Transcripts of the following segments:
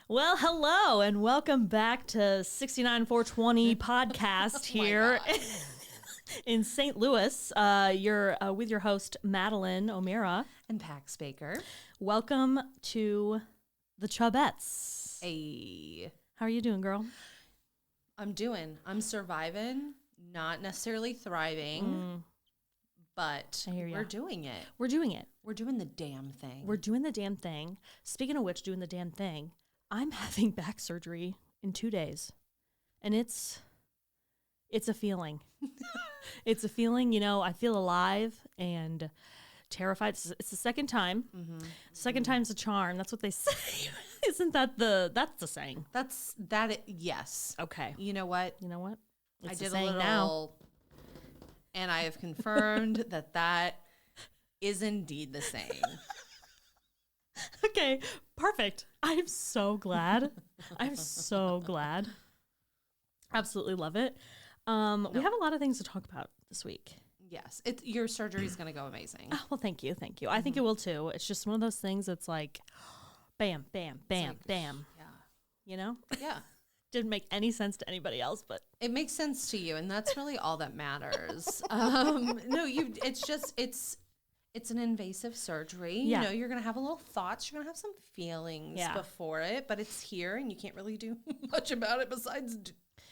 Well, hello, and welcome back to 69420 podcast here in St. Louis. You're with your host, Madeline O'Meara. And Pax Baker. Welcome to the Chubettes. Hey. How are you doing, girl? I'm surviving, not necessarily thriving, but we're doing it. We're doing it. We're doing the damn thing. We're doing the damn thing. Speaking of which, doing the damn thing, I'm having back surgery in 2 days, and it's a feeling. It's a feeling, you know, I feel alive and terrified. It's the second time. Mm-hmm. Second time's a charm. That's what they say. Isn't that that's the saying? Yes. Okay. You know what? It's I the did a saying little, now. and I have confirmed that is indeed the saying. Okay, perfect. I'm so glad. I'm so glad. Absolutely love it. We have a lot of things to talk about this week. Yes, your surgery is going to go amazing. Oh, well, thank you. Mm-hmm. I think it will too. It's just one of those things that's like, bam, bam, bam, like, bam. Yeah. You know? Yeah. Didn't make any sense to anybody else, but it makes sense to you, and that's really all that matters. It's an invasive surgery. Yeah. You know, you're going to have a little thoughts. You're going to have some feelings before it, but it's here, and you can't really do much about it besides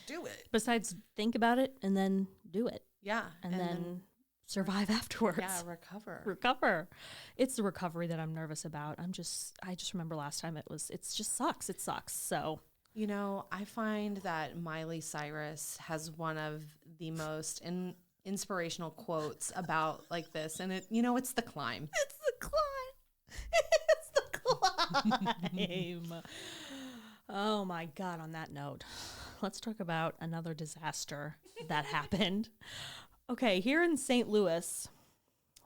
do it. Besides think about it and then do it. Yeah. And then survive afterwards. Yeah, recover. It's the recovery that I'm nervous about. I just remember last time it just sucks. It sucks. So, you know, I find that Miley Cyrus has one of the most inspirational quotes about like this, and it's the climb. It's the climb. Oh my God. On that note, let's talk about another disaster that happened. Okay, here in St. Louis,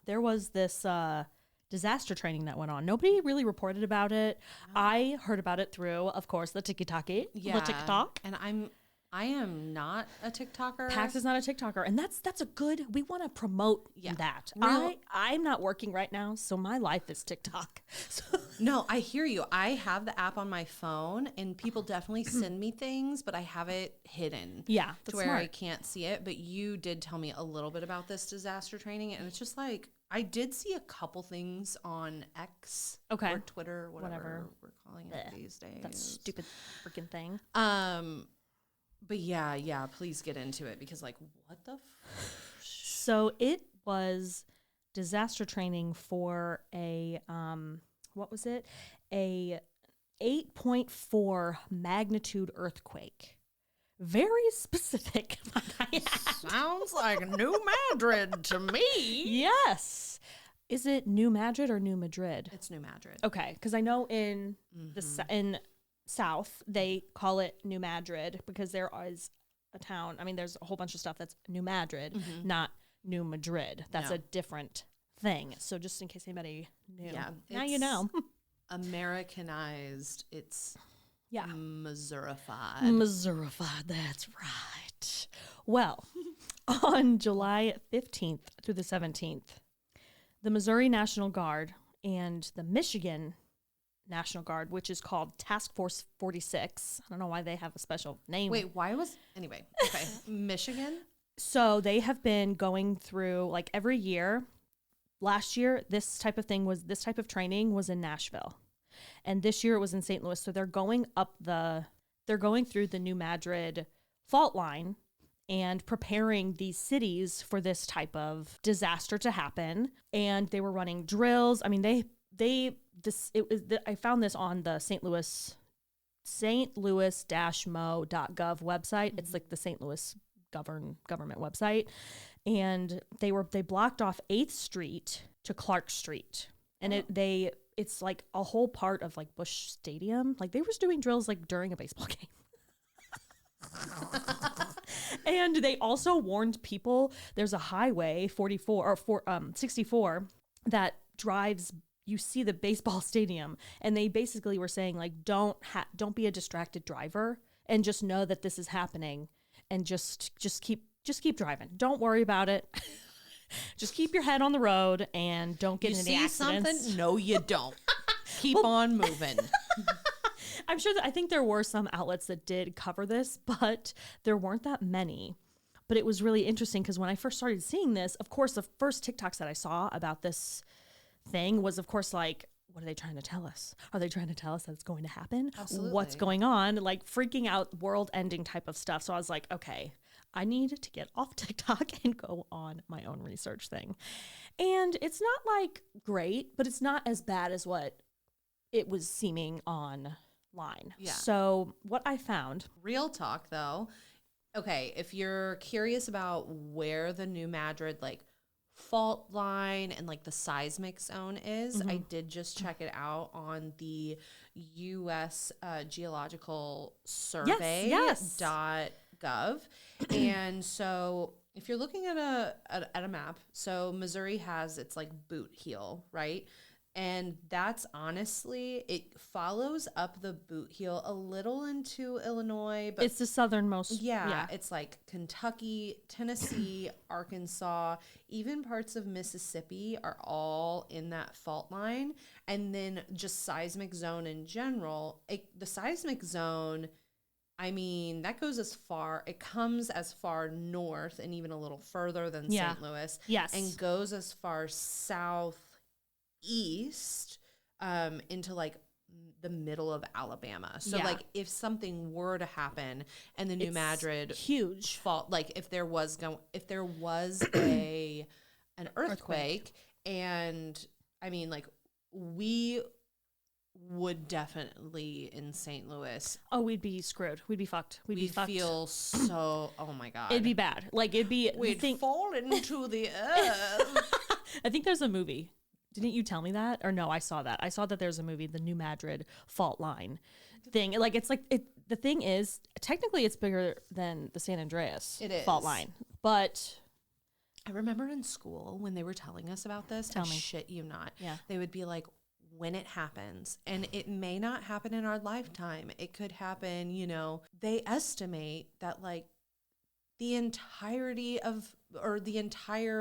there was this disaster training that went on. Nobody really reported about it. I heard about it through, of course, the TikTok. The TikTok. And I am not a TikToker. Pax is not a TikToker, and that's a good. We want to promote that. I'm not working right now, so my life is TikTok. So. No, I hear you. I have the app on my phone, and people definitely send me things, but I have it hidden. Yeah, to where I can't see it. But you did tell me a little bit about this disaster training, and it's just like I did see a couple things on X or Twitter, whatever we're calling it these days. That stupid freaking thing. But yeah, please get into it because like what the So it was disaster training for a what was it? A 8.4 magnitude earthquake. Very specific. Sounds like New Madrid to me. Yes. Is it New Madrid or New Madrid? It's New Madrid. Okay, because I know in in South, they call it New Madrid because there is a town. I mean, there's a whole bunch of stuff that's New Madrid, not New Madrid. That's a different thing. So just in case anybody knew. Yeah. Now you know. Americanized. It's Missourified. Missourified, that's right. Well, on July 15th through the 17th, the Missouri National Guard and the Michigan National Guard, which is called Task Force 46. I don't know why they have a special name. Wait, anyway, okay. Michigan? So they have been going through like every year. Last year, this type of training was in Nashville. And this year it was in St. Louis. So they're going through the New Madrid fault line and preparing these cities for this type of disaster to happen. And they were running drills. I mean, I found this on the St. Louis-mo.gov website. It's like the St. Louis government website. And they blocked off 8th Street to Clark Street. And it's like a whole part of like Busch Stadium. Like they were doing drills like during a baseball game. And they also warned people there's a highway 64 that drives. You see the baseball stadium, and they basically were saying like, don't be a distracted driver, and just know that this is happening, and just keep driving. Don't worry about it. Just keep your head on the road and don't get into any accidents. You see something? No, you don't. Keep on moving. I'm sure that I think there were some outlets that did cover this, but there weren't that many. But it was really interesting because when I first started seeing this, of course, the first TikToks that I saw about this thing was, of course, like, what are they trying to tell us? Are they trying to tell us that it's going to happen? Absolutely. What's going on? Like freaking out, world ending type of stuff. So I was like, okay, I need to get off TikTok and go on my own research thing. And it's not like great, but it's not as bad as what it was seeming online. Yeah. So what I found. Real talk though. Okay, if you're curious about where the New Madrid like fault line and like the seismic zone is, I did just check it out on the U.S. Geological Survey.gov. And so if you're looking at a map, so Missouri has its like boot heel, right? And that's honestly, it follows up the boot heel a little into Illinois. But it's the southernmost. Yeah, it's like Kentucky, Tennessee, Arkansas, even parts of Mississippi are all in that fault line. And then just seismic zone in general, the seismic zone, I mean, that goes as far, it comes as far north and even a little further than St. Louis. Yes. And goes as far southeast into like the middle of Alabama. So like if something were to happen and the New Madrid huge fault, like if there was an earthquake, and I mean like we would definitely in St. Louis. Oh, we'd be screwed. We'd be fucked. We'd feel so, oh my God. It'd be bad. Like it'd be. We'd fall into the earth. I think there's a movie. Didn't you tell me that? Or no, I saw that. I saw that there's a movie, the New Madrid fault line thing. Like it's like the thing is technically it's bigger than the San Andreas fault line. But I remember in school when they were telling us about this, I shit you not. Yeah. They would be like, when it happens, and it may not happen in our lifetime. It could happen, you know, they estimate that like the entire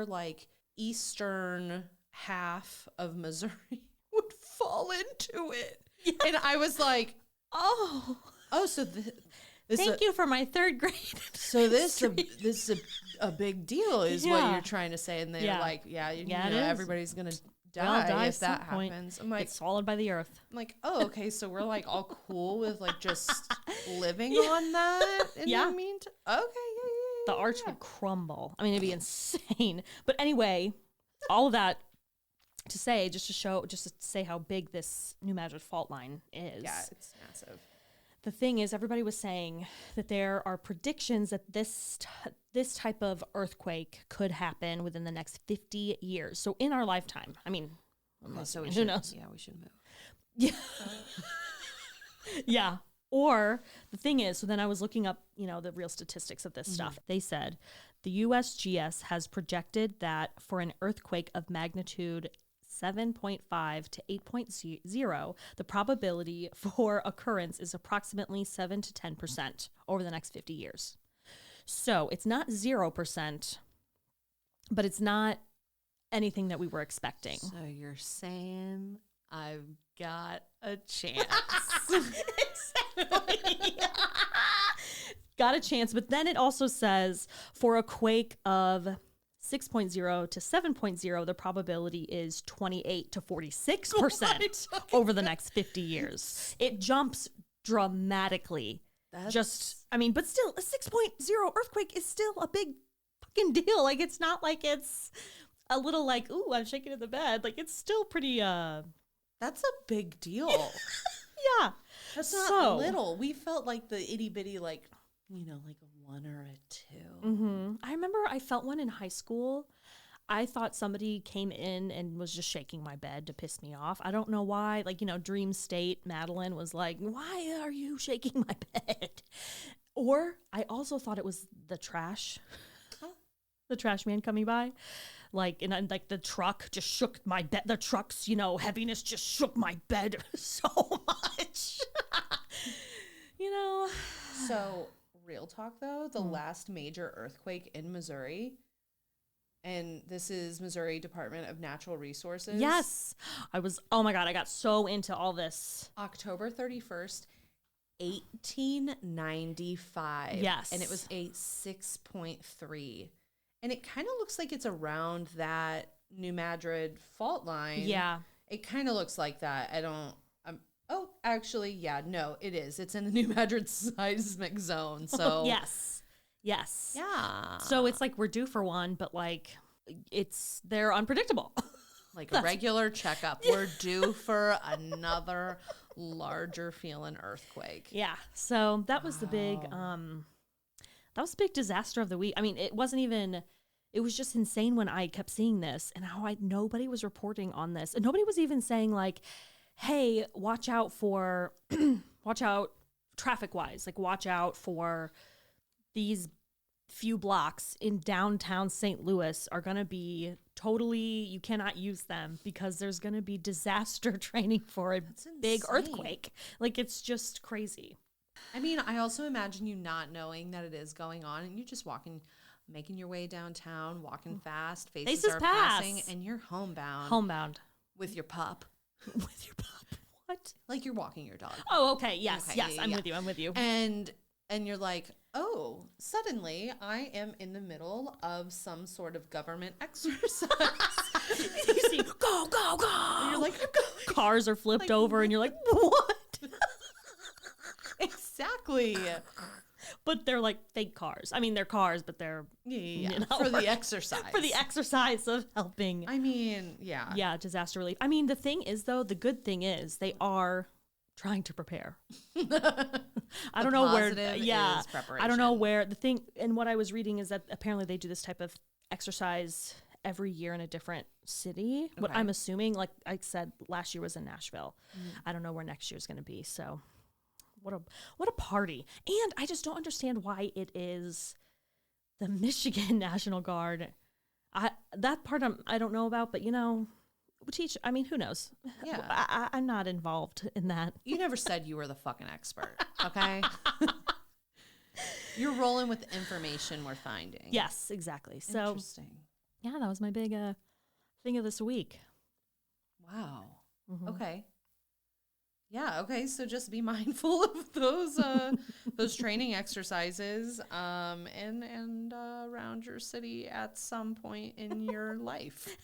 like eastern half of Missouri would fall into it. Yeah. And I was like, oh, so thank you for my third grade. So this is a big deal is what you're trying to say. And they're like, you know, everybody's going to die if that happens. I'm like, it's swallowed by the earth. I'm like, oh, okay. So we're like all cool with like just living on that in the meantime. Okay. The arch would crumble. I mean, it'd be insane. But anyway, all of that to say, just to say how big this New Madrid fault line is. Yeah, it's massive. The thing is, everybody was saying that there are predictions that this type of earthquake could happen within the next 50 years. So in our lifetime. I mean, who knows? Yeah, we should move. Yeah. Yeah. Or the thing is, so then I was looking up, you know, the real statistics of this stuff. They said the USGS has projected that for an earthquake of magnitude 7.5 to 8.0, the probability for occurrence is approximately 7 to 10% over the next 50 years. So it's not 0%, but it's not anything that we were expecting. So you're saying I've got a chance. Exactly. Got a chance. But then it also says for a quake of 6.0 to 7.0, the probability is 28 to 46% over the next 50 years. It jumps dramatically. But still, a 6.0 earthquake is still a big fucking deal. Like, it's not like it's a little like, ooh, I'm shaking in the bed. Like, it's still pretty, That's a big deal. Yeah. That's not little. We felt like the itty bitty, like, you know, like a 1 or a 2. Mm-hmm. I remember I felt one in high school. I thought somebody came in and was just shaking my bed to piss me off. I don't know why. Like, you know, Dream State, Madeline was like, why are you shaking my bed? Or I also thought it was the trash. The trash man coming by. Like, and like the truck just shook my bed. The truck's, you know, heaviness just shook my bed so much. You know. So, real talk though, the last major earthquake in Missouri, and this is Missouri Department of Natural Resources. Yes. Oh my God, I got so into all this. October 31st, 1895. Yes. And it was a 6.3. And it kind of looks like it's around that New Madrid fault line. Yeah. It kind of looks like that. Oh, actually, yeah, no, it is. It's in the New Madrid seismic zone. So Yes. Yeah. So it's like we're due for one, but like they're unpredictable. Like a regular checkup. We're due for another larger feeling earthquake. Yeah. So that was the big disaster of the week. I mean, it wasn't even, it was just insane when I kept seeing this and how nobody was reporting on this. And nobody was even saying like, hey, watch out traffic wise, like watch out for these few blocks in downtown St. Louis are going to be totally, you cannot use them because there's going to be disaster training for a big earthquake. Like, it's just crazy. I mean, I also imagine you not knowing that it is going on and you just making your way downtown, walking fast, faces are passing, and you're homebound. With your pup. With your pup. What? Like you're walking your dog. Oh, okay. Yes. Okay, yes. yeah, I'm yeah. with you. And you're like, oh, suddenly I am in the middle of some sort of government exercise. You see, go. And you're like, I'm going. Cars are flipped over and you're like, what? Exactly. But they're like fake cars. I mean, they're cars, but they're Yeah. You know, For the exercise. For the exercise of helping. I mean, yeah. Yeah, disaster relief. I mean, the thing is, though, the good thing is they are trying to prepare. I don't know where. Yeah, I don't know where the thing. And what I was reading is that apparently they do this type of exercise every year in a different city. Okay. What I'm assuming, like I said, last year was in Nashville. I don't know where next year's going to be. So, what a party! And I just don't understand why it is the Michigan National Guard. That part I don't know about, but you know. I mean, who knows? Yeah. I'm not involved in that. You never said you were the fucking expert, okay? You're rolling with the information we're finding. Yes, exactly. So, interesting. Yeah, that was my big thing of this week. Wow. Mm-hmm. Okay. Yeah, okay. So just be mindful of those training exercises and around your city at some point in your life.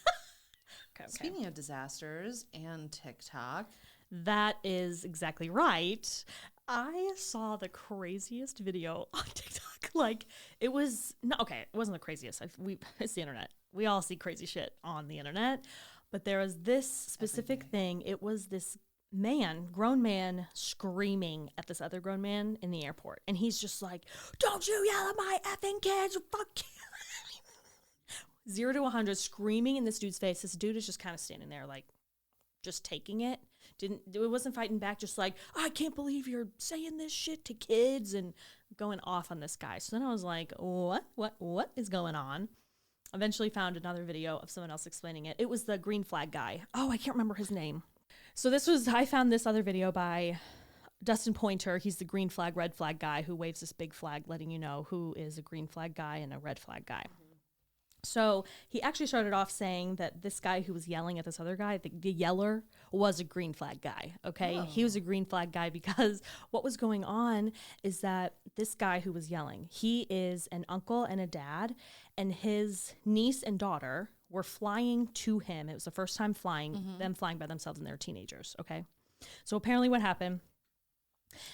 Okay. Speaking of disasters and TikTok. That is exactly right. I saw the craziest video on TikTok. Like, it was, it wasn't the craziest. It's the internet. We all see crazy shit on the internet. But there was this specific thing. It was this grown man, screaming at this other grown man in the airport. And he's just like, don't you yell at my effing kids, fuck you. 0 to 100, screaming in this dude's face. This dude is just kind of standing there, like, just taking it. It wasn't fighting back, just like, I can't believe you're saying this shit to kids and going off on this guy. So then I was like, what is going on? Eventually found another video of someone else explaining it. It was the green flag guy. Oh, I can't remember his name. So I found this other video by Dustin Pointer. He's the green flag, red flag guy who waves this big flag, letting you know who is a green flag guy and a red flag guy. So he actually started off saying that this guy who was yelling at this other guy, the yeller, was a green flag guy, okay? Oh. He was a green flag guy because what was going on is that this guy who was yelling, he is an uncle and a dad, and his niece and daughter were flying to him. It was the first time them flying by themselves, and they're teenagers, okay? So apparently what happened,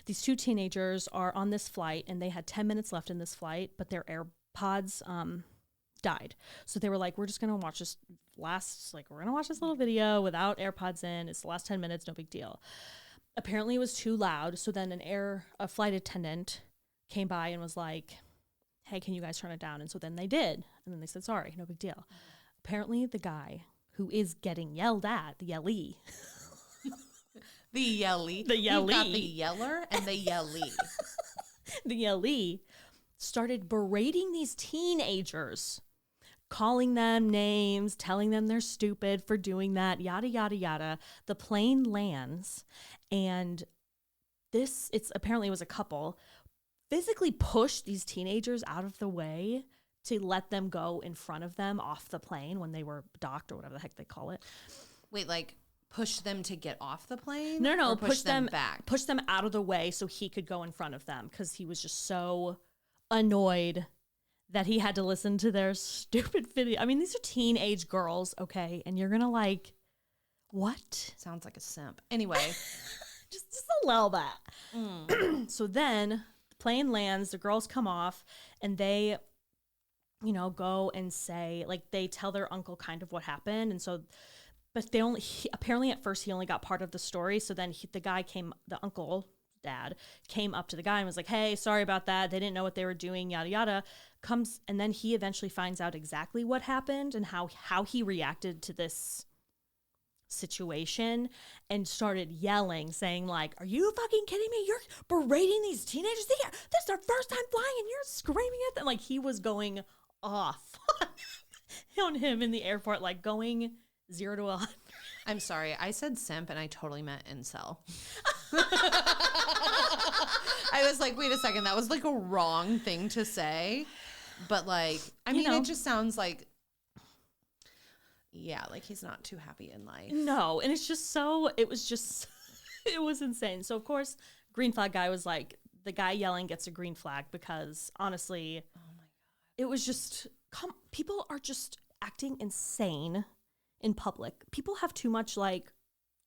these two teenagers are on this flight, and they had 10 minutes left in this flight, but their AirPods died. So they were like, we're just going to watch this little video without AirPods in. It's the last 10 minutes, no big deal. Apparently it was too loud. So then a flight attendant came by and was like, hey, can you guys turn it down? And so then they did. And then they said, sorry, no big deal. Apparently the guy who is getting yelled at, the yellee. The yellee. You've got the yeller and the yellee. The yellee started berating these teenagers, calling them names, telling them they're stupid for doing that, yada, yada, yada. The plane lands, and apparently it was a couple, physically pushed these teenagers out of the way to let them go in front of them off the plane when they were docked or whatever the heck they call it. Wait, like push them to get off the plane? No, or push them back. Push them out of the way so he could go in front of them because he was just so annoyed that he had to listen to their stupid video. I mean, these are teenage girls, okay? And you're gonna like, what? Sounds like a simp. Anyway. just a little bit. So then the plane lands, the girls come off, and they, you know, go and say, like, they tell their uncle kind of what happened. And so, but they only, apparently at first he only got part of the story. So then the uncle, dad, came up to the guy and was like, hey, sorry about that. They didn't know what they were doing, yada, yada. Comes, and then he eventually finds out exactly what happened and how he reacted to this situation and started yelling, saying like, are you fucking kidding me? You're berating these teenagers. This is their first time flying and you're screaming at them. Like, he was going off on him in the airport, like going 0 to 100. I'm sorry, I said simp and I totally meant incel. I was like, wait a second, that was like a wrong thing to say. But like, I mean, it just sounds like, yeah, like he's not too happy in life. No, and it was insane. So of course, green flag guy was like, the guy yelling gets a green flag because honestly, oh my God, it was just, people are just acting insane in public. People have too much like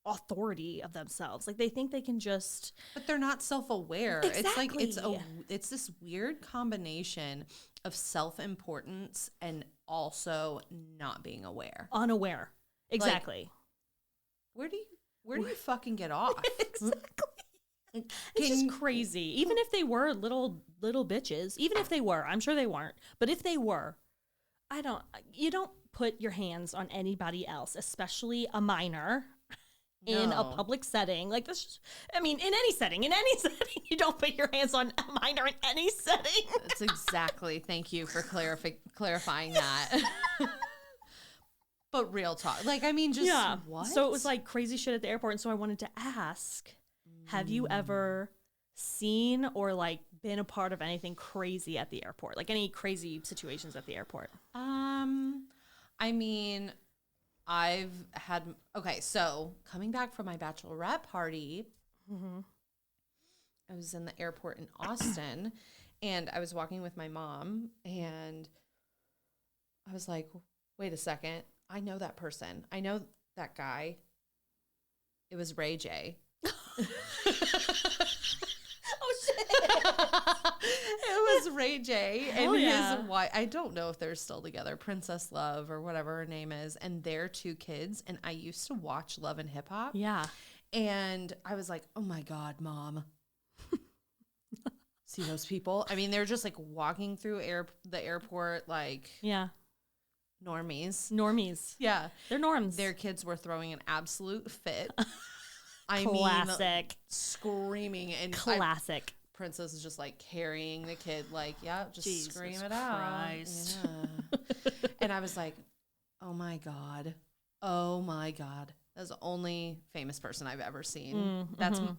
authority of themselves. Like they think they can just, but they're not self-aware. Exactly. It's like it's this weird combination of self-importance and also not being unaware. Exactly. Like, where do you fucking get off? Exactly. It's just crazy. Even if they were little bitches, even if they were, I'm sure they weren't, but if they were, you don't put your hands on anybody else, especially a minor, in a public setting. Like this, I mean, in any setting, you don't put your hands on a minor in any setting. That's exactly. Thank you for clarifying that. But real talk. Like, I mean, just what? So it was like crazy shit at the airport. And so I wanted to ask, have you ever seen or like been a part of anything crazy at the airport? Like any crazy situations at the airport? I mean, so coming back from my bachelorette party, I was in the airport in Austin and I was walking with my mom and I was like, wait a second. I know that person. I know that guy. It was Ray J. Oh, shit. It was Ray J and his wife. I don't know if they're still together, Princess Love or whatever her name is, and their 2 kids. And I used to watch Love and Hip Hop. Yeah. And I was like, oh my God, Mom. See those people? I mean, they're just like walking through the airport like normies. Yeah. They're norms. Their kids were throwing an absolute fit. Classic. Screaming and classic. Princess is just like carrying the kid, like, just Jesus scream it Christ. out. Yeah. And I was like, oh my God. That's the only famous person I've ever seen.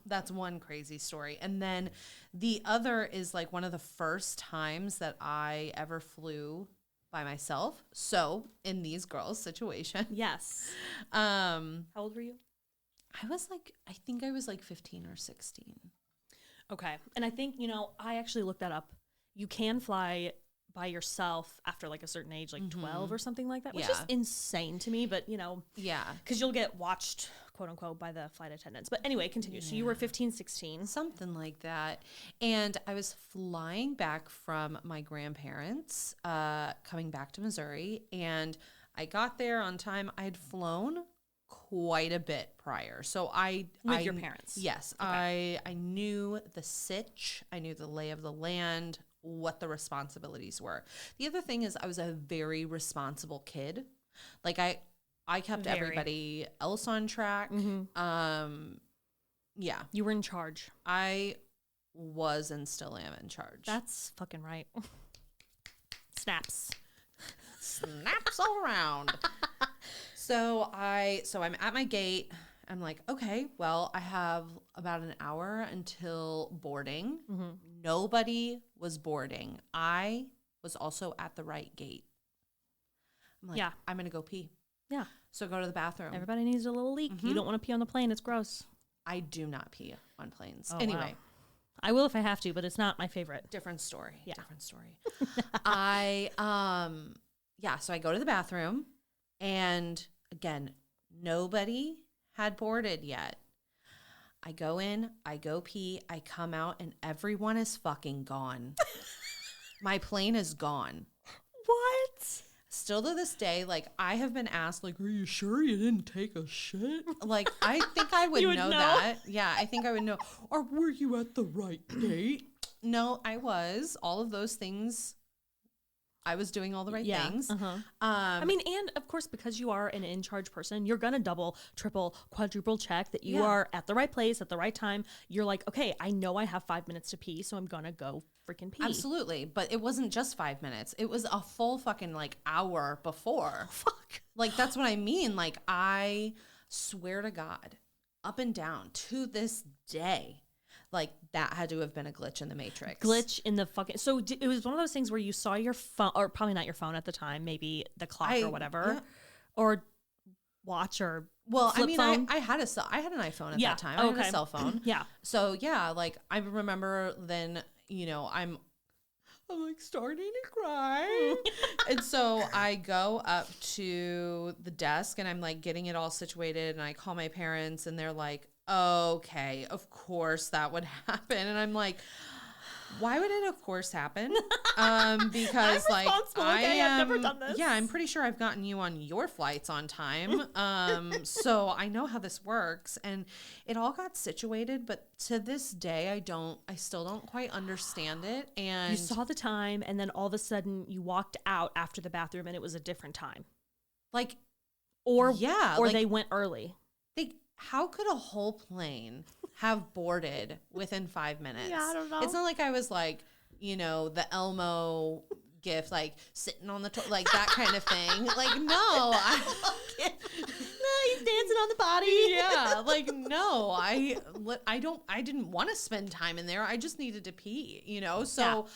That's one crazy story. And then the other is like one of the first times that I ever flew by myself. So in these girls' situation. Yes. How old were you? I think I was like 15 or 16. Okay. And I think, I actually looked that up. You can fly by yourself after like a certain age, like 12 or something like that, which is insane to me, but because you'll get watched, quote unquote, by the flight attendants. But anyway, continue. So you were 15, 16. Something like that. And I was flying back from my grandparents, coming back to Missouri, and I got there on time. I had flown quite a bit prior. So with your parents. Yes. Okay. I knew the sitch. I knew the lay of the land, what the responsibilities were. The other thing is I was a very responsible kid. Like I kept everybody else on track. Yeah. You were in charge. I was and still am in charge. That's fucking right. Snaps all around. So I'm at my gate. I'm like, okay, well, I have about an hour until boarding. Nobody was boarding. I was also at the right gate. I'm like, I'm going to go pee. Yeah. So go to the bathroom. Everybody needs a little leak. You don't want to pee on the plane. It's gross. I do not pee on planes. Oh, anyway. wow. I will if I have to, but it's not my favorite. Different story. Yeah. Different story. So I go to the bathroom, and again, nobody had boarded yet. I go in, I go pee, I come out, and everyone is fucking gone. My plane is gone. What? Still to this day, like, I have been asked, like, are you sure you didn't take a shit? Like, I think I would know that. Yeah, I think I would know. Or were you at the right gate? No, I was. All of those things. I was doing all the right things. I mean, and of course, because you are an in-charge person, you're going to double, triple, quadruple check that you are at the right place at the right time. You're like, okay, I know I have 5 minutes to pee, so I'm going to go freaking pee. Absolutely. But it wasn't just 5 minutes. It was a full fucking like hour before. Fuck. Like, that's what I mean. Like, I swear to God, up and down to this day, like, that had to have been a glitch in the Matrix. Glitch in the fucking... So it was one of those things where you saw your phone, or probably not your phone at the time, maybe the clock or whatever, or watch or flip phone. I had an iPhone at that time. I had a cell phone. Yeah. So, yeah, like, I remember then, you know, I'm like starting to cry. And so I go up to the desk and I'm like getting it all situated, and I call my parents and they're like, okay, of course that would happen. And I'm like, why would it of course happen? Because like I've never done this. Yeah, I'm pretty sure I've gotten you on your flights on time. So I know how this works, and it all got situated, but to this day I still don't quite understand it. And you saw the time, and then all of a sudden you walked out after the bathroom and it was a different time. Like, or like, they went early. How could a whole plane have boarded within 5 minutes? Yeah, I don't know. It's not like I was like, you know, the Elmo gift, like sitting on the like that kind of thing. Like, no, he's dancing on the body. Yeah, like no, I didn't want to spend time in there. I just needed to pee, you know. So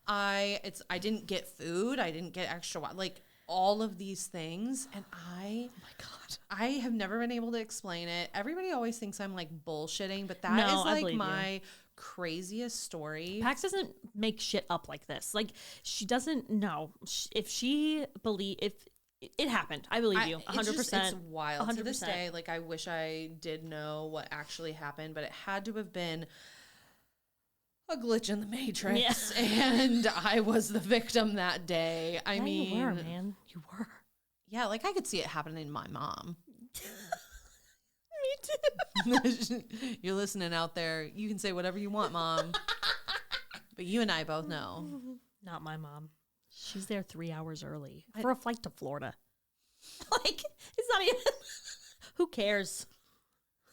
I didn't get food. I didn't get extra water. Like, all of these things, and oh my God, I have never been able to explain it. Everybody always thinks I'm like bullshitting, but that is like my craziest story. Pax doesn't make shit up like this. Like, she doesn't know. If she believe, if it happened, I believe you 100%. It's wild 100%. To this day. Like, I wish I did know what actually happened, but it had to have been a glitch in the Matrix, and I was the victim that day. I mean, you were, man. You were. Yeah, like I could see it happening to my mom. Me too. You're listening out there. You can say whatever you want, Mom. But you and I both know. Not my mom. She's there 3 hours early for a flight to Florida. Like, it's not even... Who cares?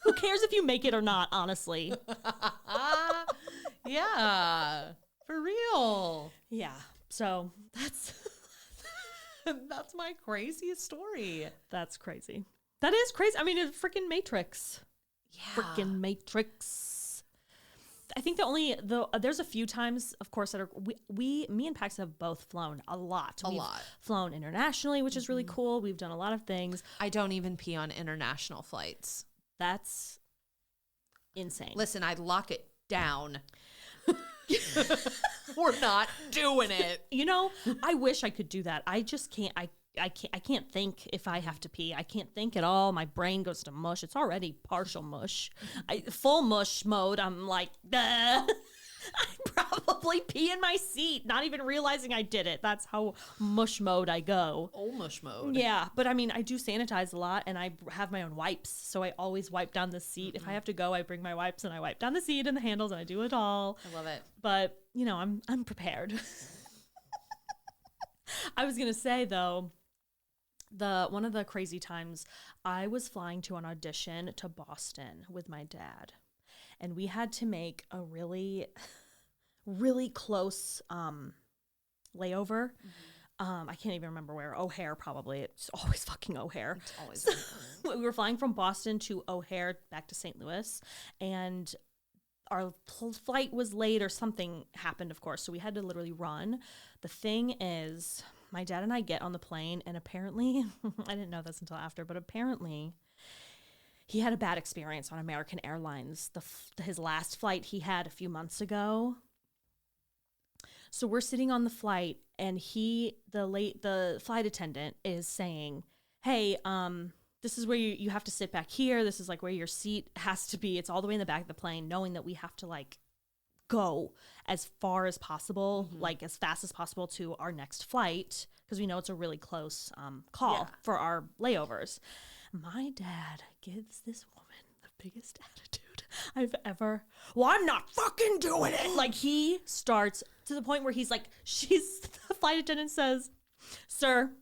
Who cares if you make it or not, honestly? Yeah, for real. Yeah. So that's my craziest story. That's crazy. That is crazy. I mean, it's freaking Matrix. Yeah. Freaking Matrix. I think there's a few times, of course, that are me and Pax have both flown a lot. We've flown internationally, which is really cool. We've done a lot of things. I don't even pee on international flights. That's insane. Listen, I'd lock it down. We're not doing it. You know, I wish I could do that. I just can't. I can't think if I have to pee. I can't think at all. My brain goes to mush. It's already partial mush. Full mush mode. I'm like, I probably pee in my seat, not even realizing I did it. That's how mush mode I go. Old mush mode. Yeah, but I mean, I do sanitize a lot, and I have my own wipes, so I always wipe down the seat. If I have to go, I bring my wipes and I wipe down the seat and the handles, and I do it all. I love it. But you know, I'm prepared. I was gonna say though, one of the crazy times I was flying to an audition to Boston with my dad, and we had to make a really, really close layover. I can't even remember where. O'Hare, probably. It's always fucking O'Hare. It's always so, we were flying from Boston to O'Hare back to St. Louis, and our flight was late or something happened, of course, so we had to literally run. The thing is, my dad and I get on the plane, and apparently, I didn't know this until after, but apparently he had a bad experience on American Airlines. His last flight he had a few months ago. So we're sitting on the flight, and the flight attendant is saying, hey, this is where you have to sit back here. This is like where your seat has to be. It's all the way in the back of the plane, knowing that we have to like go as far as possible, like as fast as possible to our next flight, because we know it's a really close call for our layovers. My dad gives this woman the biggest attitude I've ever. Well, I'm not fucking doing it. Like, he starts to the point where he's like, the flight attendant says, sir,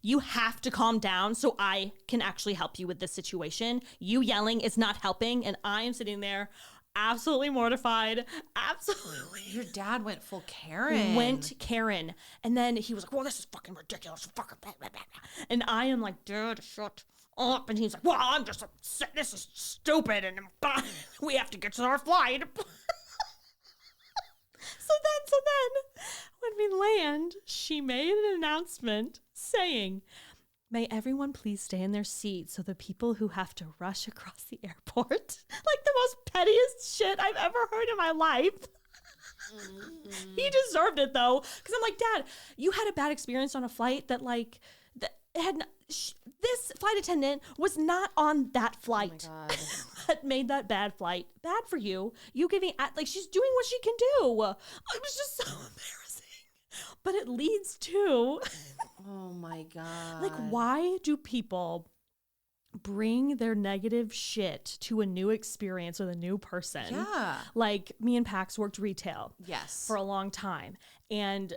you have to calm down so I can actually help you with this situation. You yelling is not helping. And I am sitting there absolutely mortified. Absolutely. Your dad went full Karen. And then he was like, well, this is fucking ridiculous. Fucking blah, blah, blah. And I am like, dude, shut up. And he's like, well, I'm just upset. This is stupid. And we have to get to our flight. So then, when we land, she made an announcement saying, may everyone please stay in their seats so the people who have to rush across the airport, like the most pettiest shit I've ever heard in my life. He deserved it, though, because I'm like, Dad, you had a bad experience on a flight that, like, this flight attendant was not on that flight. Oh my God. That made that bad flight bad for you. You giving, like, she's doing what she can do. It was just so embarrassing. But it leads to... Oh my God. Like, why do people bring their negative shit to a new experience with a new person? Yeah. Like, me and Pax worked retail. Yes. For a long time. And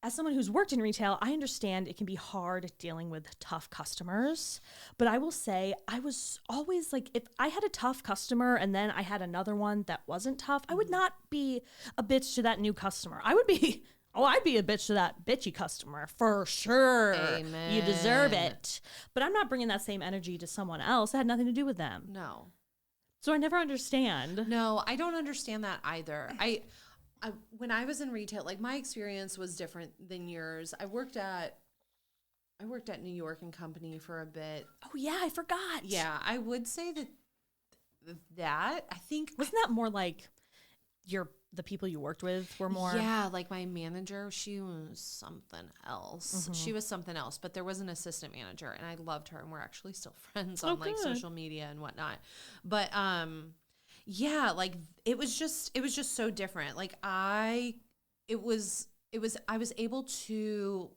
as someone who's worked in retail, I understand it can be hard dealing with tough customers. But I will say, I was always like, if I had a tough customer and then I had another one that wasn't tough, I would not be a bitch to that new customer. I would be... Oh, I'd be a bitch to that bitchy customer for sure. Amen. You deserve it. But I'm not bringing that same energy to someone else. It had nothing to do with them. No. So I never understand. No, I don't understand that either. I when I was in retail, like, my experience was different than yours. I worked at New York and Company for a bit. Oh yeah, I forgot. Yeah, I would say that I think wasn't that more like the people you worked with were more... Yeah, like my manager, she was something else. Mm-hmm. She was something else, but there was an assistant manager, and I loved her, and we're actually still friends on like social media and whatnot. But yeah, like it was just so different. Like I was able to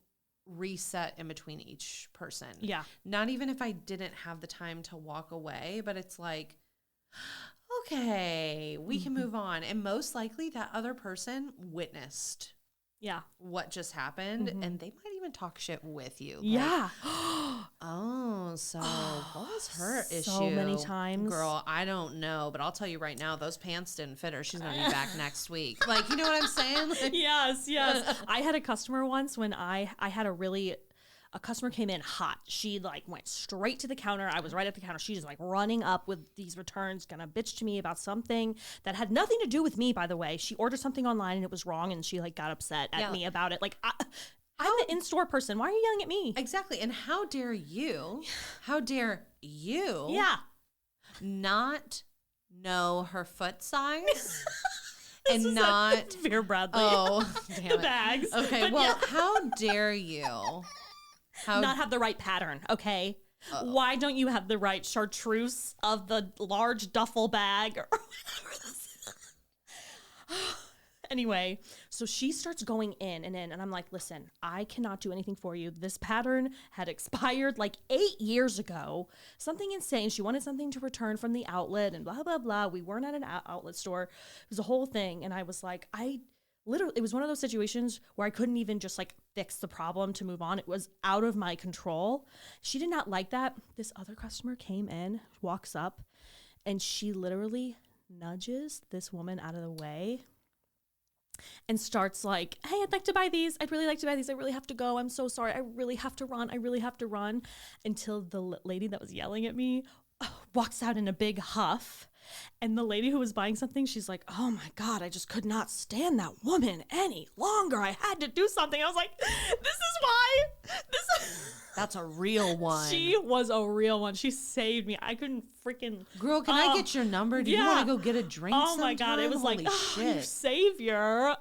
reset in between each person. Yeah. Not even if I didn't have the time to walk away, but it's like, okay, we can move on. And most likely that other person witnessed what just happened, and they might even talk shit with you. Yeah. So what was her issue? So many times. Girl, I don't know, but I'll tell you right now, those pants didn't fit her. She's going to be back next week. Like, you know what I'm saying? Like, Yes. I had a customer once when I had a customer came in hot. She like went straight to the counter. I was right at the counter. She's like running up with these returns, gonna bitch to me about something that had nothing to do with me, by the way. She ordered something online and it was wrong, and she like got upset at me about it. Like, I'm the in-store person. Why are you yelling at me? Exactly. And how dare you not know her foot size? And not Veer Bradley. Oh, damn the it. bags. Okay, But well, how dare you? Not have the right pattern, okay? Why don't you have the right chartreuse of the large duffel bag or whatever this is? Anyway, so she starts going in, and I'm like, listen, I cannot do anything for you. This pattern had expired like 8 years ago. Something insane. She wanted something to return from the outlet and blah, blah, blah. We weren't at an outlet store. It was a whole thing. And I was like, it was one of those situations where I couldn't even just like fix the problem to move on. It was out of my control. She did not like that. This other customer came in, walks up, and she literally nudges this woman out of the way and starts like, hey, I'd like to buy these. I'd really like to buy these. I really have to go. I'm so sorry. I really have to run. Until the lady that was yelling at me walks out in a big huff. And the lady who was buying something, she's like, oh my God, I just could not stand that woman any longer. I had to do something. I was like, this is why. That's a real one. She was a real one. She saved me. I couldn't freaking. Girl, can I get your number? Do you want to go get a drink Oh my God. It was Holy like, shit. You savior.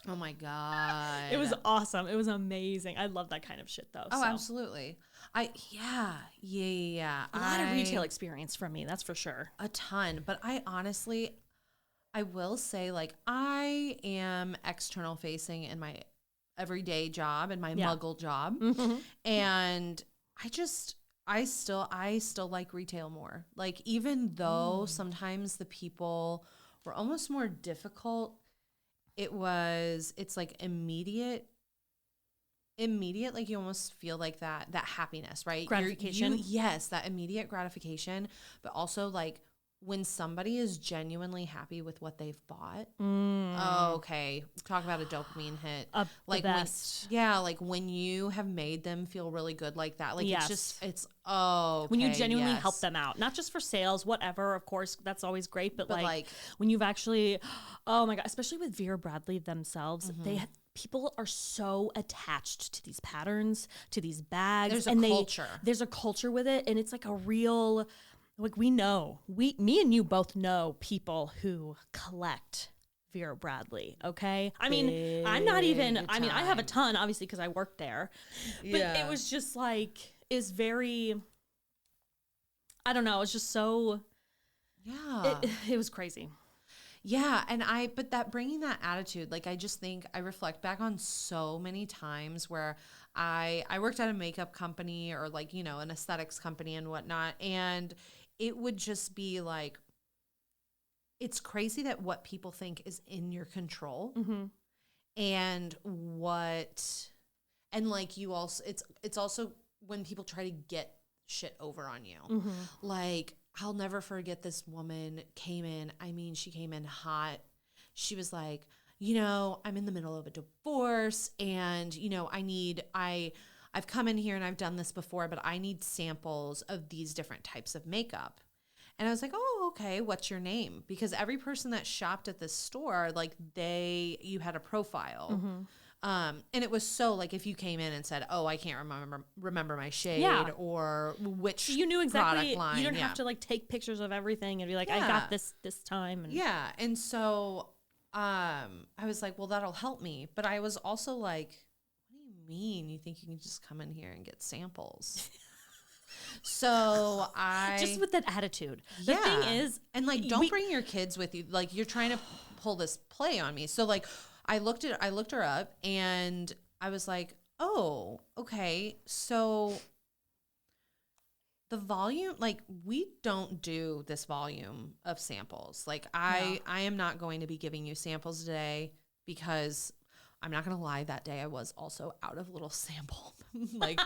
Oh my God. It was awesome. It was amazing. I love that kind of shit though. Oh, so. absolutely. Yeah. A lot of retail experience from me, that's for sure. A ton. But I honestly, I will say, like, I am external facing in my everyday job and my muggle job. And I still like retail more. Like, even though sometimes the people were almost more difficult, it's like immediate, like you almost feel like that happipiness, right? Gratification. Yes, that immediate gratification, but also like when somebody is genuinely happy with what they've bought. Oh, okay. Talk about a dopamine hit. Like the best. Like when you have made them feel really good like that. Like when you genuinely help them out, not just for sales, whatever, of course, that's always great. But like when you've actually, oh my God, especially with Vera Bradley themselves, people are so attached to these patterns, to these bags. There's a culture. There's a culture with it. And it's like a real, like me and you both know people who collect Vera Bradley. Okay. I mean, I'm not even, I mean, I have a ton obviously because I worked there, but it was just like, is very, I don't know. It's just so, it was crazy. Yeah. But that bringing that attitude, like, I just think I reflect back on so many times where I worked at a makeup company or like, you know, an aesthetics company and whatnot. And it would just be like, it's crazy that what people think is in your control and like you also, it's also when people try to get shit over on you. Like, I'll never forget this woman came in. I mean, she came in hot. She was like, you know, I'm in the middle of a divorce and, you know, I've come in here and I've done this before, but I need samples of these different types of makeup. And I was like, oh, okay, what's your name? Because every person that shopped at this store, like you had a profile. And it was so like if you came in and said, oh, I can't remember my shade or which you knew exactly product line. You don't have to like take pictures of everything and be like, I got this time. And and so I was like, well, that'll help me. But I was also like, what do you mean? You think you can just come in here and get samples? So just with that attitude. The thing is, and like, don't bring your kids with you. Like, you're trying to pull this play on me. So like, I looked her up and I was like, oh, okay. So the volume, like, we don't do this volume of samples. Like, I am not going to be giving you samples today because I'm not going to lie, that day I was also out of little sample like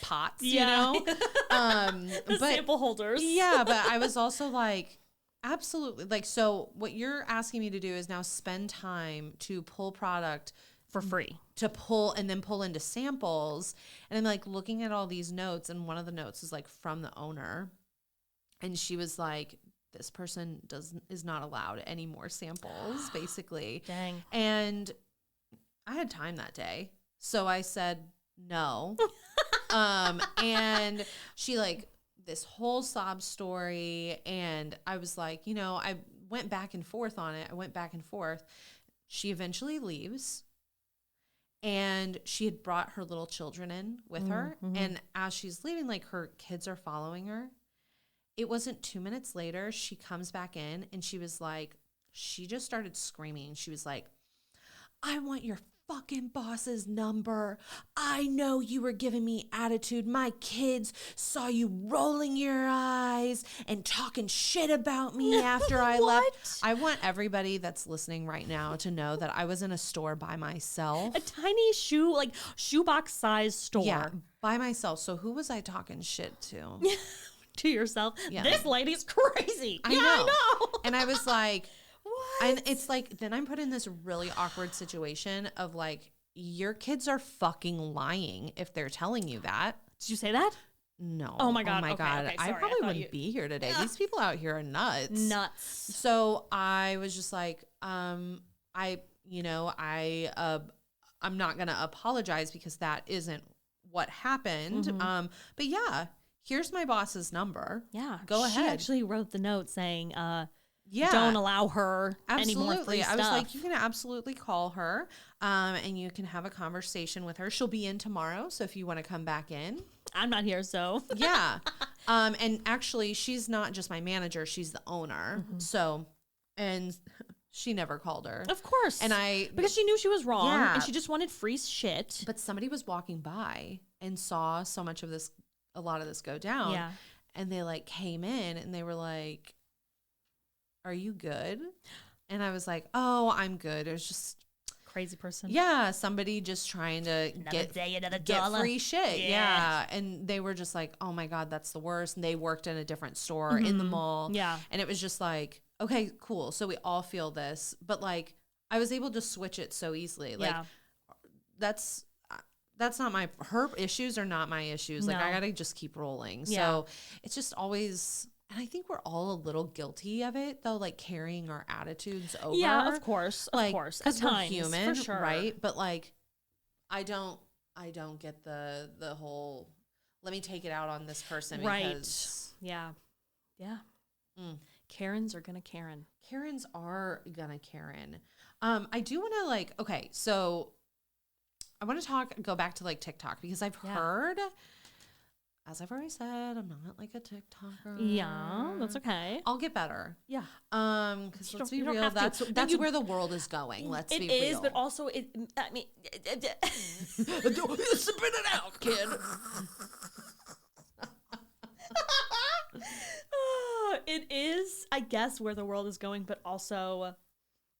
pots, you know? But sample holders. Yeah, but I was also like, absolutely. Like, so what you're asking me to do is now spend time to pull product for free, to pull into samples. And I'm like looking at all these notes, and one of the notes is like from the owner. And she was like, this person is not allowed any more samples, basically. Dang. And I had time that day. So I said no. And she like this whole sob story. And I was like, you know, I went back and forth on it. She eventually leaves. And she had brought her little children in with her. And as she's leaving, like, her kids are following her. It wasn't 2 minutes later, she comes back in and she was like, she just started screaming. She was like, I want your fucking boss's number. I know you were giving me attitude. My kids saw you rolling your eyes and talking shit about me after I left. I want everybody that's listening right now to know that I was in a store by myself. A tiny shoebox size store. Yeah, by myself. So who was I talking shit to? To yourself. Yeah. This lady's crazy. I know. And I was like, what? And it's like, then I'm put in this really awkward situation of like, your kids are fucking lying if they're telling you that. Did you say that? No. Oh my God. Oh my Okay, God. okay, I sorry. probably thought wouldn't be here today. These people out here are nuts. Nuts. So I was just like, I'm not going to apologize because that isn't what happened. Mm-hmm. But yeah, here's my boss's number. Yeah. Go ahead. She actually wrote the note saying, Yeah. don't allow her any more Absolutely. free I was stuff. like, you can absolutely call her and you can have a conversation with her. She'll be in tomorrow. So if you want to come back in. I'm not here, so. Yeah. And actually, she's not just my manager. She's the owner. Mm-hmm. So, and she never called her. Of course. Because she knew she was wrong Yeah. and she just wanted free shit. But somebody was walking by and saw a lot of this go down. Yeah. And they like came in and they were like, are you good? And I was like, oh, I'm good. It was just Crazy person. yeah, somebody just trying to Another day, another get dollar. free shit. Yeah. Yeah. And they were just like, oh my God, that's the worst. And they worked in a different store in the mall. Yeah. And it was just like, okay, cool. So we all feel this. But like, I was able to switch it so easily. Like, Yeah. that's not her issues are not my issues. Like, No. I got to just keep rolling. Yeah. So it's just always, and I think we're all a little guilty of it though, like carrying our attitudes over. Yeah, of course. Of Like, course. At because we're times, human, for sure. right? But like, I don't get the whole, let me take it out on this person Right. because Yeah. Yeah. Mm. Karens are gonna Karen. Karens are gonna Karen. I do want to like, okay, so I want to go back to like TikTok because I've heard, as I've already said, I'm not like a TikToker. Yeah, that's okay. I'll get better. Yeah. Because let's be you don't real, have to. that's You- where the world is going. Let's It be is, real. but also I mean, Spit it out, kid. it is, I guess, where the world is going, but also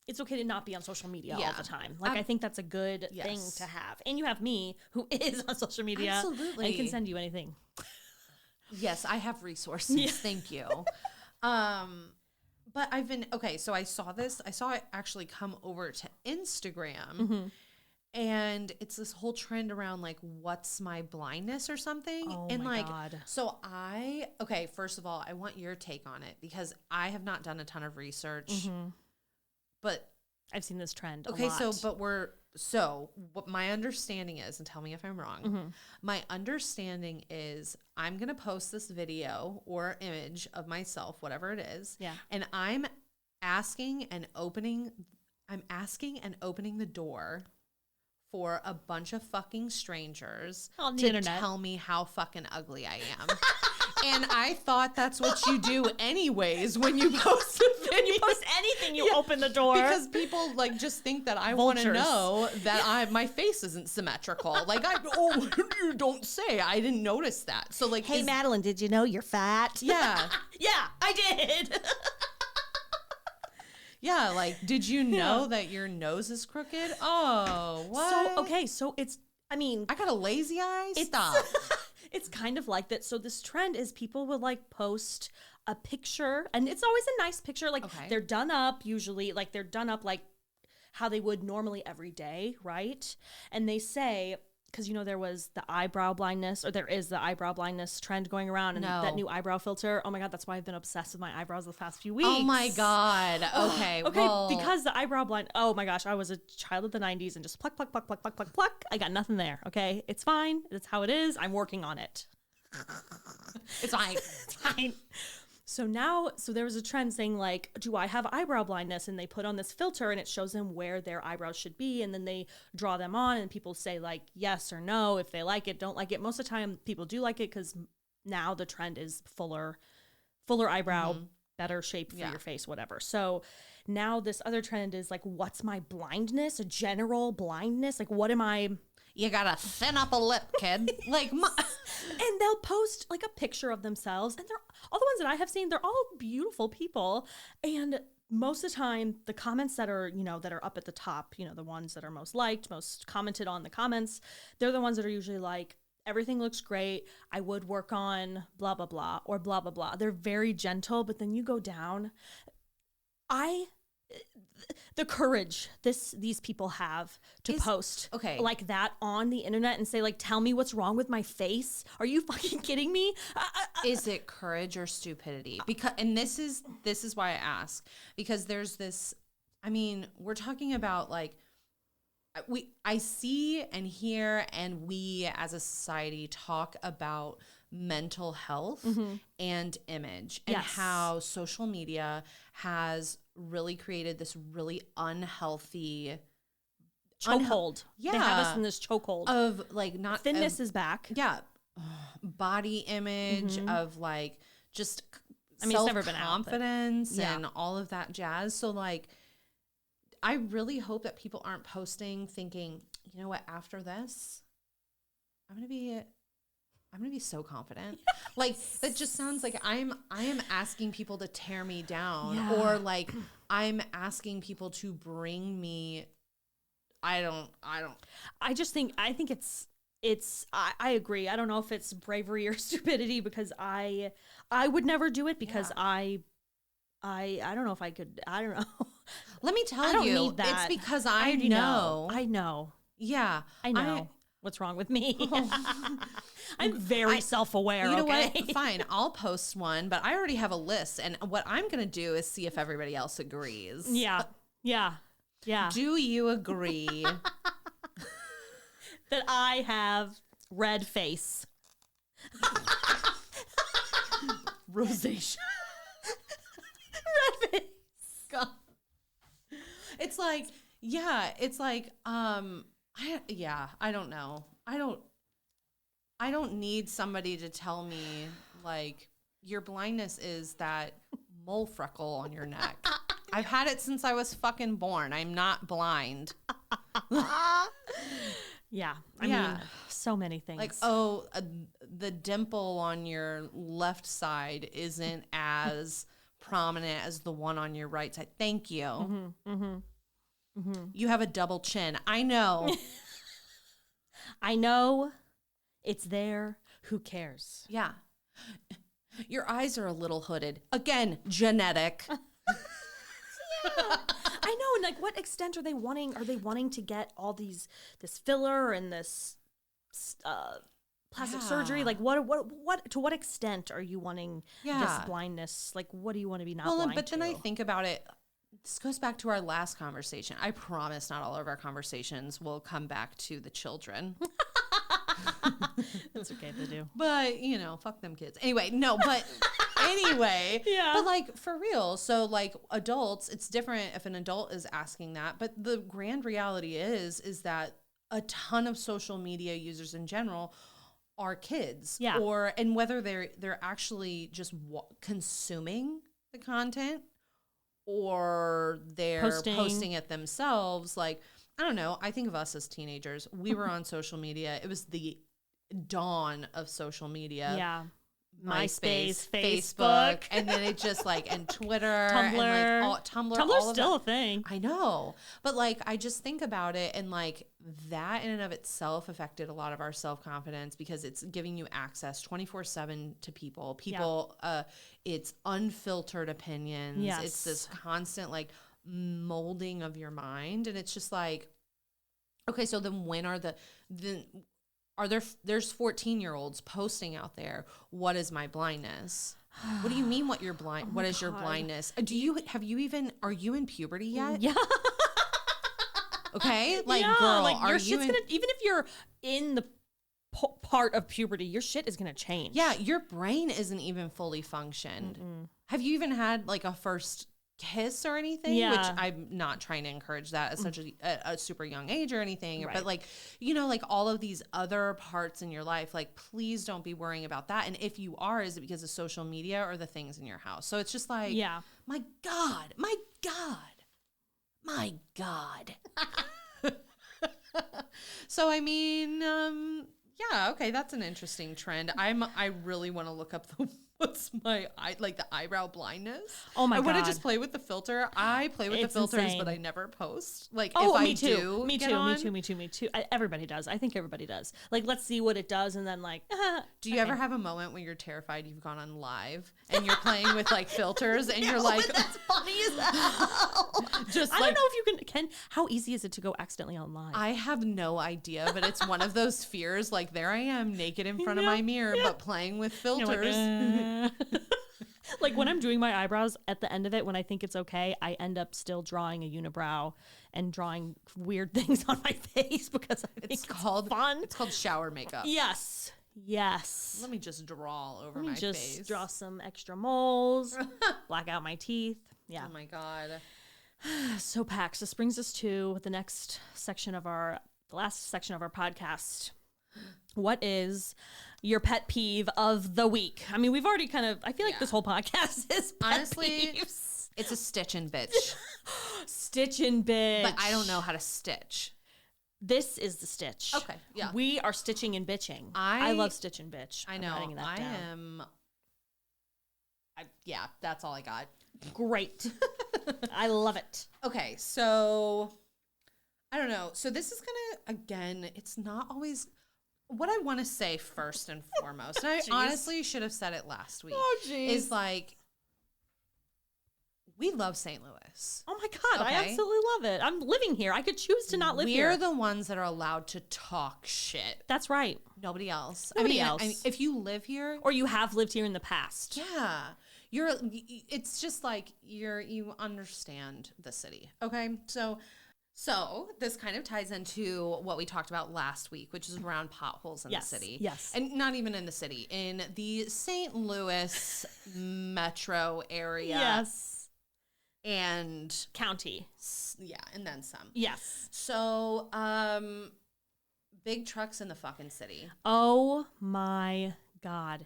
it's okay to not be on social media all Yeah. the time. Like, I think that's a good thing Yes. to have. And you have me, who is on social media. Absolutely. And can send you anything. Yes, I have resources. Yeah. Thank you. But I've been okay. So I saw it actually come over to Instagram, Mm-hmm. and it's this whole trend around like, what's my blindness or something? Oh and my like, God. so first of all, I want your take on it because I have not done a ton of research, Mm-hmm. but I've seen this trend a okay, lot. so what my understanding is, and tell me if I'm wrong. Mm-hmm. My understanding is I'm going to post this video or image of myself, whatever it is. Yeah. And I'm asking and opening the door for a bunch of fucking strangers On the to internet. tell me how fucking ugly I am. And I thought that's what you do anyways when you post a video. When you post anything, you open the door. Because people like just think that I want to Vultures. know that my face isn't symmetrical. Like you don't say. I didn't notice that. So like, hey, Madeline, did you know you're fat? yeah, Yeah, I did. yeah. Like, did you know that your nose is crooked? Oh, what? So it's, I mean, I got a lazy eye. It's- Stop. it's kind of like that. So this trend is people will like post a picture, and it's always a nice picture. Like Okay. they're done up usually, like they're done up like how they would normally every day, right? And they say, because there was the eyebrow blindness, or there is the eyebrow blindness trend going around, and No. that new eyebrow filter. Oh my God, that's why I've been obsessed with my eyebrows the past few weeks. Oh my God. Okay. Okay, well, because the eyebrow blind. Oh my gosh, I was a child of the '90s and just pluck, pluck, pluck, pluck, pluck, pluck, pluck. I got nothing there. Okay, it's fine. It's how it is. I'm working on it. it's fine. It's fine. So there was a trend saying like, do I have eyebrow blindness? And they put on this filter and it shows them where their eyebrows should be. And then they draw them on and people say like yes or no, if they like it, don't like it. Most of the time people do like it because now the trend is fuller eyebrow, better shape for your face, whatever. So now this other trend is like, what's my blindness? A general blindness? Like, what am I? You gotta thin up a lip, kid. Like, And they'll post like a picture of themselves, and they're all the ones that I have seen, they're all beautiful people. And most of the time, the comments that are, that are up at the top, the ones that are most liked, most commented on the comments, they're the ones that are usually like, everything looks great. I would work on blah, blah, blah, or blah, blah, blah. They're very gentle, but then you go down. I the courage these people have to post like that on the internet and say, like, tell me what's wrong with my face. Are you fucking kidding me? Is it courage or stupidity? Because, and this is why I ask, because there's this, I mean, we're talking about like, I see and hear, and we as a society talk about mental health and image, and how social media has really created this really unhealthy chokehold. They have us in this chokehold of like, not thinness is back. Yeah. Body image of like just self-confidence and all of that jazz. So like, I really hope that people aren't posting thinking, you know what, after this, I'm gonna be so confident. Like, that just sounds like I am asking people to tear me down, or like I'm asking people to bring me. I think I agree. I don't know if it's bravery or stupidity, because I would never do it, because I don't know if I could. I don't know. Let me tell you, I don't need that. It's because I know. Yeah, I know what's wrong with me. I'm very self-aware. You know what? Fine, I'll post one, but I already have a list, and what I'm going to do is see if everybody else agrees. Yeah. Do you agree that I have red face? Rosacea. Red face. God. It's like, I don't know. I don't need somebody to tell me, like, your blindness is that mole freckle on your neck. I've had it since I was fucking born. I'm not blind. Yeah. I mean, so many things. Like, the dimple on your left side isn't as prominent as the one on your right side. Thank you. You have a double chin. I know. I know. It's there. Who cares? Yeah. Your eyes are a little hooded. Again, genetic. I know. And like, what extent are they wanting? Are they wanting to get all this filler and this plastic surgery? Like, what? To what extent are you wanting this blindness? Like, what do you want to be not blind but to? then I think about it. This goes back to our last conversation. I promise not all of our conversations will come back to the children. That's okay if they do. But, you know, fuck them kids. Anyway, no, but anyway. Yeah. But like, for real. So like, adults, it's different if an adult is asking that. But the grand reality is that a ton of social media users in general are kids. Yeah. And whether they're actually just consuming the content, or they're posting it themselves. Like, I don't know. I think of us as teenagers. We were on social media. It was the dawn of social media. Yeah. MySpace, Facebook, and then it just like, and Twitter, Tumblr. and like Tumblr's all still a thing. I know, but like, I just think about it, and like, that in and of itself affected a lot of our self-confidence, because it's giving you access 24/7 to people. It's unfiltered opinions. Yes. It's this constant like molding of your mind, and it's just like, okay, so then when are there's 14-year-olds posting out there, what is my blindness? What do you mean what you're blind? What is your blindness? Are you in puberty yet? Yeah. Okay? Like, girl, like, your shit's gonna, even if you're in the part of puberty, your shit is gonna change. Yeah, your brain isn't even fully functioned. Have you even had like a first kiss or anything? Yeah. Which I'm not trying to encourage that at such a super young age or anything. Right. But like, you know, like all of these other parts in your life, like, please don't be worrying about that. And if you are, is it because of social media or the things in your house? So it's just like, my God. So, I mean, okay, that's an interesting trend. I really want to look up What's my like the eyebrow blindness? Oh my I God. want to just play with the filter. I play with the filters, insane. but I never post. Like Oh, if me I too. do, Me get too. on, Me too. Me too. Everybody does. I think everybody does. Like, let's see what it does, and then like. Do you ever have a moment when you're terrified you've gone on live and you're playing with like filters and you're like, that's funny as hell. just I like, don't know if you can. How easy is it to go accidentally on live? I have no idea, but it's one of those fears. Like there I am naked in front of my mirror, but playing with filters. Like when I'm doing my eyebrows at the end of it, when I think it's okay, I end up still drawing a unibrow and drawing weird things on my face because I think it's called fun. It's called shower makeup. Yes. Yes. Let me just draw over Let my me just face. draw some extra moles, black out my teeth. Yeah. Oh my God. So Pax, this brings us to the last section of our podcast. What is your pet peeve of the week? I mean, we've already I feel like this whole podcast is pet honestly peeves. It's a stitching bitch. Stitching bitch. But I don't know how to stitch. This is the stitch. Okay, yeah. We are stitching and bitching. I love stitch and bitch. I I'm know. writing that down. Yeah, that's all I got. Great. I love it. Okay, so I don't know. So this is again, it's not always what I want to say first and foremost. And I honestly should have said it last week. Oh, jeez. Is like, we love St. Louis. Oh my God, I Okay. absolutely love it. I'm living here. I could choose to not live here. We're the ones that are allowed to talk shit. That's right. Nobody else. Nobody else. I mean, if you live here, Or you have lived here in the past. yeah, it's just like you understand the city. Okay. So this kind of ties into what we talked about last week, which is around potholes in the city. Yes. And not even in the city, in the St. Louis metro area. Yes. And County. yeah, and then some. Yes. So, big trucks in the fucking city. Oh my God.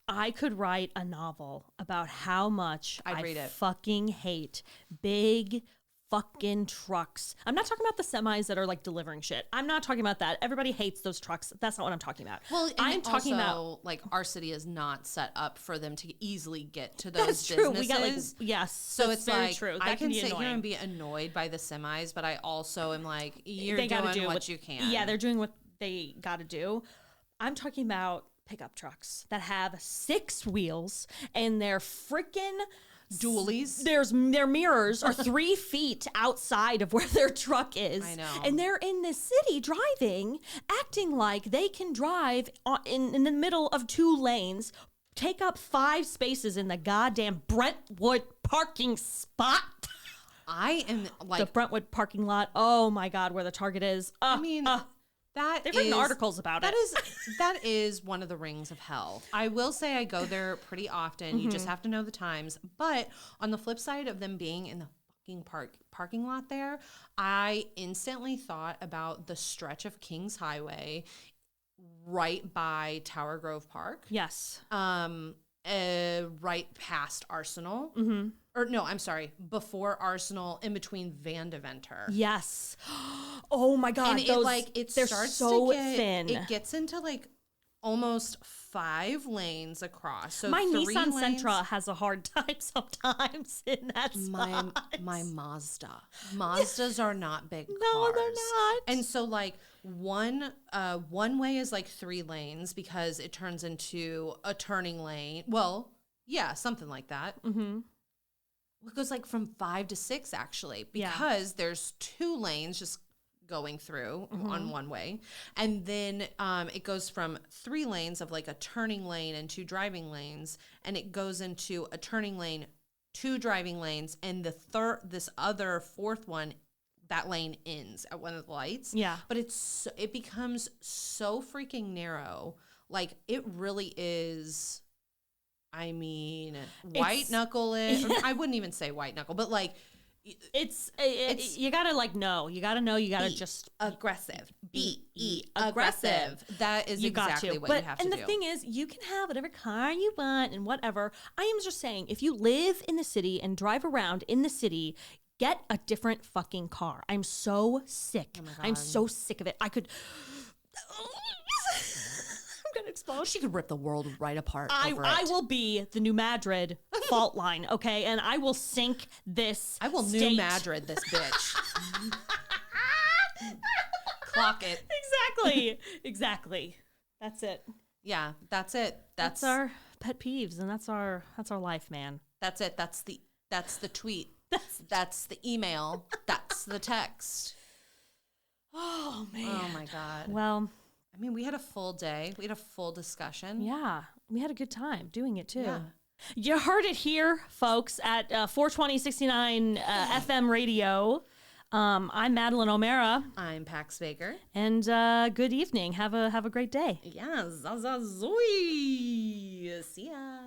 I could write a novel about how much I'd I read it. fucking hate big fucking trucks. I'm not talking about the semis that are like delivering shit. I'm not talking about that. Everybody hates those trucks. That's not what I'm talking about. Well, I'm talking also, about like our city is not set up for them to easily get to those that's businesses. true. We got So so it's very like true. That I can be sit here annoying. and be annoyed by the semis, but I also am like, you're They gotta doing do what you can. Yeah, they're doing what they got to do. I'm talking about pickup trucks that have 6 wheels and they're freaking dualies. Their mirrors are 3 feet outside of where their truck is. I know. And they're in the city driving, acting like they can drive in the middle of 2 lanes, take up 5 spaces in the goddamn Brentwood parking spot. I am like The Brentwood parking lot. Oh my God, where the Target is. I mean, they've written articles about it. That is one of the rings of hell. I will say I go there pretty often. You just have to know the times. But on the flip side of them being in the fucking parking lot there, I instantly thought about the stretch of Kings Highway right by Tower Grove Park. Yes. Right past Arsenal. Mm-hmm. Or no, I'm sorry, before Arsenal, in between Van Deventer. Yes. Oh my God. And it they're starts so to get thin. It gets into like almost 5 lanes across. So my 3 Nissan lanes. Sentra has a hard time sometimes in that spot. My Mazda. Mazdas are not big cars. No, they're not. And so like one way is like 3 lanes because it turns into a turning lane. Well, yeah, something like that. Mm-hmm. It goes like from 5 to 6 actually, because there's 2 lanes just going through on one way. And then it goes from 3 lanes of like a turning lane and 2 driving lanes. And it goes into a turning lane, 2 driving lanes. And this other 4th one, that lane ends at one of the lights. Yeah. But it becomes so freaking narrow. Like it really is. I mean, white knuckle it. Yeah. I wouldn't even say white knuckle, but like It's you gotta know. You gotta know. You gotta just aggressive. be aggressive. That is exactly what you have to do. And the thing is, you can have whatever car you want and whatever. I am just saying, if you live in the city and drive around in the city, get a different fucking car. I'm so sick. Oh my God. I'm so sick of it. I could. I'm gonna explode. She could rip the world right apart. over I it. will be the New Madrid fault line, okay? And I will sink this I will state. New Madrid this bitch. Clock it. Exactly. That's it. Yeah, that's it. That's our pet peeves, and that's our life, man. That's it. That's the tweet. That's the email. That's the text. Oh man. Oh my God. Well, I mean, we had a full day. We had a full discussion. yeah, we had a good time doing it too. Yeah. You heard it here, folks, at 42069 FM radio. I'm Madeline O'Mara. I'm Pax Baker. And good evening. Have a great day. Yeah, Zazazoi. See ya.